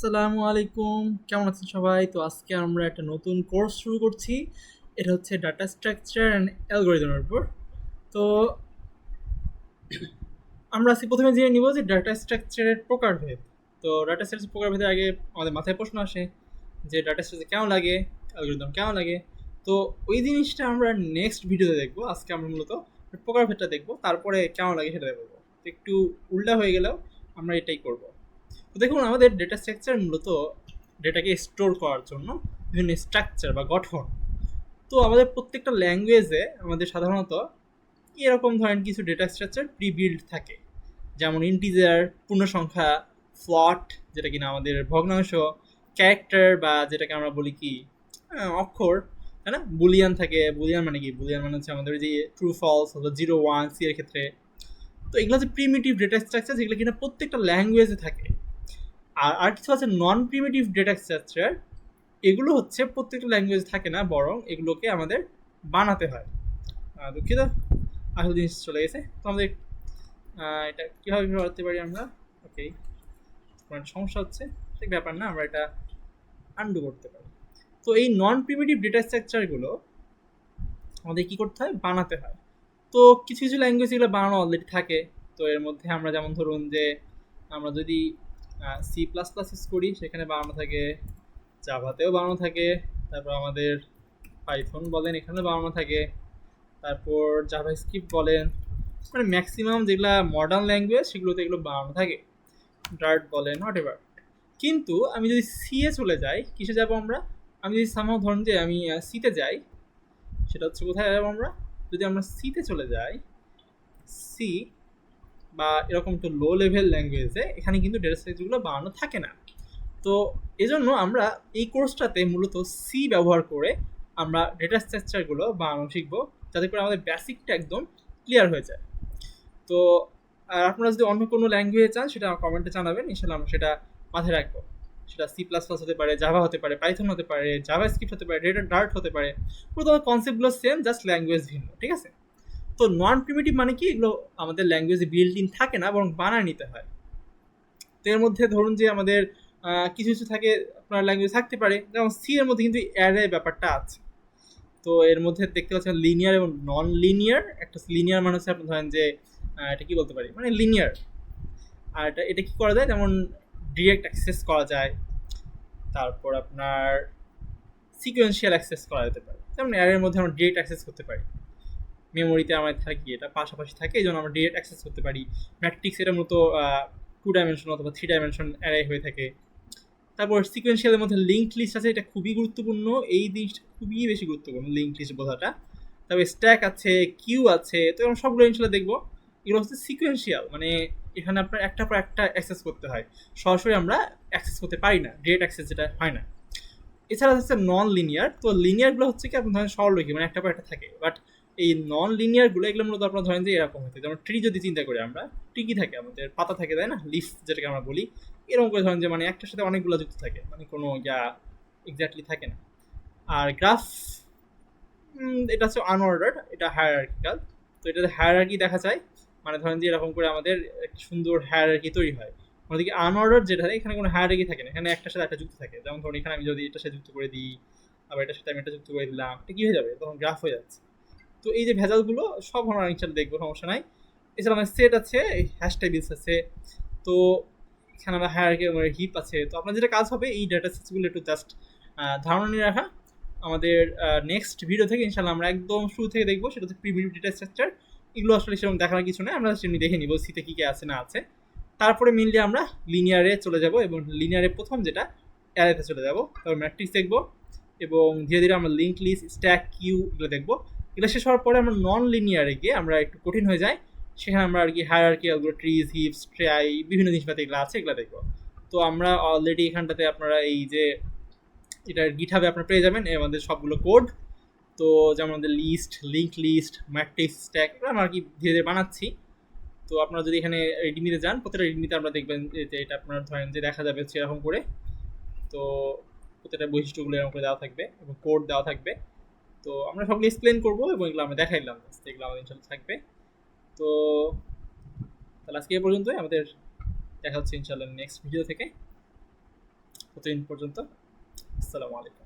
আসসালামু আলাইকুম। কেমন আছেন সবাই? তো আজকে আমরা একটা নতুন কোর্স শুরু করছি। এটা হচ্ছে ডাটা স্ট্রাকচার অ্যান্ড অ্যালগরিদমের উপর। তো আমরা আজকে প্রথমে জেনে নিব যে ডাটা স্ট্রাকচারের প্রকারভেদ। তো ডাটা স্ট্রাকচার প্রকারভেদের আগে আমাদের মাথায় প্রশ্ন আসে যে ডাটা স্ট্রাকচার কেমন লাগে, অ্যালগরিদম কেমন লাগে। তো ওই জিনিসটা আমরা নেক্সট ভিডিওতে দেখবো। আজকে আমরা মূলত প্রকারভেদটা দেখবো, তারপরে কেমন লাগে সেটা দেখবো। তো একটু উল্টা হয়ে গেলেও আমরা এটাই করব। তো দেখুন, আমাদের ডেটা স্ট্রাকচার মূলত ডেটাকে স্টোর করার জন্য বিভিন্ন স্ট্রাকচার বা গঠন। তো আমাদের প্রত্যেকটা ল্যাঙ্গুয়েজে আমাদের সাধারণত এরকম ধরেন কিছু ডেটা স্ট্রাকচার প্রি বিল্ড থাকে, যেমন ইন্টিজার পূর্ণসংখ্যা, ফ্লট যেটা কিনা আমাদের ভগ্নাংশ, ক্যারেক্টার বা যেটাকে আমরা বলি কি অক্ষর, তাই না? বুলিয়ান থাকে। বুলিয়ান মানে কি? বুলিয়ান মানে হচ্ছে আমাদের যে ট্রু ফলস অথবা জিরো ওয়ান সি এর ক্ষেত্রে। তো এগুলো হচ্ছে প্রিমিটিভ ডেটা স্ট্রাকচার যেগুলো কিনা প্রত্যেকটা ল্যাঙ্গুয়েজে থাকে। আর কিছু আছে নন প্রিমিটিভ ডেটা স্ট্রাকচার। এগুলো হচ্ছে প্রত্যেকটা ল্যাঙ্গুয়েজ থাকে না, বরং এগুলোকে আমাদের বানাতে হয়। দুঃখিত, আসল জিনিস চলে গেছে। তো আমাদের এটা কীভাবে করতে পারি আমরা? ওকে, কোনো একটা সমস্যা হচ্ছে, ঠিক ব্যাপার না, আমরা এটা আন্ডু করতে পারি। তো এই নন প্রিমিটিভ ডেটা স্ট্রাকচারগুলো আমাদের কী করতে হয়? বানাতে হয়। তো কিছু কিছু ল্যাঙ্গুয়েজ এগুলো বানানো অলরেডি থাকে। তো এর মধ্যে আমরা যেমন ধরুন যে আমরা যদি সি প্লাস প্লাস ইউজ করি, সেখানে বানানো থাকে, জাভাতেও বানানো থাকে, তারপর আমাদের পাইথন বলেন এখানে বানানো থাকে, তারপর জাভা স্ক্রিপ্ট বলেন, মানে ম্যাক্সিমাম যেগুলো মডার্ন ল্যাঙ্গুয়েজ সেগুলোতে এগুলো বানানো থাকে, ডার্ট বলেন হোয়াট এভার। কিন্তু আমি যদি সি এ চলে যাই, কিসে যাব আমরা? আমি যদি সামহাও ধরুন যে আমি সিতে যাই, সেটা হচ্ছে কোথায় যাবো আমরা? যদি আমরা সিতে চলে যাই, সি বা এরকম একটু লো লেভেল ল্যাঙ্গুয়েজে এখানে কিন্তু ডেটা স্ট্রাকচারগুলো বানানো থাকে না। তো এজন্য আমরা এই কোর্সটাতে মূলত সি ব্যবহার করে আমরা ডেটা স্ট্রাকচারগুলো বানানো শিখবো, যাতে করে আমাদের বেসিকটা একদম ক্লিয়ার হয়ে যায়। তো আপনারা যদি অন্য কোনো ল্যাঙ্গুয়েজ চান সেটা কমেন্টে জানাবেন, ইনশাল্লাহ আমরা সেটা মাথায় রাখবো। সেটা সি প্লাস প্লাস হতে পারে, জাভা হতে পারে, পাইথন হতে পারে, জাভা স্ক্রিপ্ট হতে পারে, ডেটা ডার্ট হতে পারে। পুরো তোমার কনসেপ্টগুলো সেম, জাস্ট ল্যাঙ্গুয়েজ ভিন্ন, ঠিক আছে? তো নন প্রিমিটিভ মানে কি? এগুলো আমাদের ল্যাঙ্গুয়েজে বিল্ট ইন থাকে না, বরং বানায় নিতে হয়। তো এর মধ্যে ধরুন যে আমাদের কিছু কিছু থাকে, আপনার ল্যাঙ্গুয়েজ থাকতে পারে, যেমন সি এর মধ্যে কিন্তু অ্যারে ব্যাপারটা আছে। তো এর মধ্যে দেখতে পাচ্ছেন লিনিয়ার এবং নন লিনিয়ার। একটা লিনিয়ার মানে হচ্ছে আপনি ধরেন যে এটা কি বলতে পারি, মানে লিনিয়ার। আর এটা এটা কি করা যায়, যেমন ডিরেক্ট অ্যাক্সেস করা যায়, তারপর আপনার সিকোয়েন্সিয়াল অ্যাক্সেস করা যেতে পারে। যেমন অ্যারের মধ্যে আমরা ডিরেক্ট অ্যাক্সেস করতে পারি, মেমোরিতে আমার থাকি, এটা পাশাপাশি থাকে, এই জন্য আমরা ডিরেক্ট অ্যাক্সেস করতে পারি। ম্যাট্রিক্স এটা মতো 2 ডাইমেনশন অথবা 3 ডাইমেনশন অ্যারে হয়ে থাকে। তারপর সিকোয়েন্সিয়ালের মধ্যে লিঙ্ক লিস্ট আছে, এটা খুবই গুরুত্বপূর্ণ, এই জিনিসটা খুবই বেশি গুরুত্বপূর্ণ, লিঙ্ক লিস্ট বোঝাটা। তারপর স্ট্যাক আছে, কিউ আছে, তো আমরা সবগুলো ইনশাল্লাহ দেখবো। এগুলো হচ্ছে সিকোয়েন্সিয়াল, মানে এখানে আপনার একটা পর একটা অ্যাক্সেস করতে হয়, সরাসরি আমরা অ্যাক্সেস করতে পারি না, ডিরেক্ট অ্যাক্সেস যেটা হয় না। এছাড়া হচ্ছে নন লিনিয়ার। তো লিনিয়ারগুলো হচ্ছে কি, আপনি ধরেন সরলরৈখিক, মানে একটা পর একটা থাকে। বাট এই নন লিনিয়ারগুলো এগুলো মূলত আপনার ধরেন যে এরকম হতে, যেমন ট্রি যদি চিন্তা করি আমরা, ট্রি কি থাকে, আমাদের পাতা থাকে তাই না, লিফ যেটাকে আমরা বলি। এরকম করে ধরেন যে মানে একটার সাথে অনেকগুলো যুক্ত থাকে, মানে কোনো ইয়া এক্স্যাক্টলি থাকে না। আর গ্রাফ, এটা হচ্ছে আনঅর্ডার্ড, এটা হায়ারার্কিক্যাল। তো এটাতে হায়ারার্কি দেখা যায়, মানে ধরেন যে এরকম করে আমাদের একটা সুন্দর হায়ারার্কি তৈরি হয়। অন্যদিকে আনঅর্ডার যেটা, এখানে কোনো হায়ারার্কি থাকে না, এখানে একটার সাথে একটা যুক্ত থাকে। যেমন ধরুন এখানে আমি যদি এটার সাথে যুক্ত করে দিই, আবার এটার সাথে আমি এটা যুক্ত করে দিলাম, এটা কি হয়ে যাবে, তখন গ্রাফ হয়ে যাচ্ছে। তো এই যে ভেজালগুলো সব আমরা ইনশাল্লাহ দেখবো, সমস্যা নাই। এছাড়া আমার সেট আছে, হ্যাশ টেবিলস আছে। তো এখানে আমরা হায়ারার্কি হিপ আছে। তো আপনার যেটা কাজ হবে, এই ডাটা সেটসগুলো একটু জাস্ট ধারণা নিয়ে রাখা। আমাদের নেক্সট ভিডিও থেকে ইনশাল্লাহ আমরা একদম শুরু থেকে দেখবো, সেটা হচ্ছে প্রিমিটিভ ডেটা স্ট্রাকচার। এগুলো আসলে সেরকম দেখার কিছু নেই, আমরা সেমনি দেখে নিব সিতে কী কী আছে না আছে। তারপরে মেনলি আমরা লিনিয়ারে চলে যাব, এবং লিনিয়ারে প্রথম যেটা অ্যারেতে চলে যাব, তারপর ম্যাট্রিক্স দেখবো, এবং ধীরে ধীরে আমরা লিঙ্ক লিস্ট, স্ট্যাক, কিউ এগুলো দেখবো। এগুলো শেষ হওয়ার পরে আমরা নন লিনিয়ারে গিয়ে আমরা একটু কঠিন হয়ে যায়, সেখানে আমরা আর কি হায়ারার্কি, এগুলো ট্রিজ, হিপস, ট্রাই, বিভিন্ন জিনিসপাতি এগুলো আছে, এগুলো দেখবো। তো আমরা অলরেডি এখানটাতে আপনারা এই যে এটার গিটহাবে আপনারা পেয়ে যাবেন আমাদের সবগুলো কোড। তো যেমন আমাদের list, link list, matrix, stack, এগুলো আমরা আর কি ধীরে ধীরে বানাচ্ছি। তো আপনারা যদি এখানে রিডমিতে যান, প্রত্যেকটা রিডমিতে আমরা দেখবেন যে এটা আপনার ধরেন যে দেখা যাবে হচ্ছে এরকম করে। তো প্রত্যেকটা বৈশিষ্ট্যগুলো এরকম করে দেওয়া থাকবে এবং কোড দেওয়া থাকবে। তো আমরা সবগুলো এক্সপ্লেন করবো এবং এগুলো আমরা দেখাইলাম, এগুলো আমাদের ইনশাল্লাহ থাকবে। তো তাহলে আজকে এ পর্যন্তই, আমাদের দেখা হচ্ছে ইনশাল্লাহ নেক্সট ভিডিও থেকে। ততদিন পর্যন্ত আসসালামু আলাইকুম।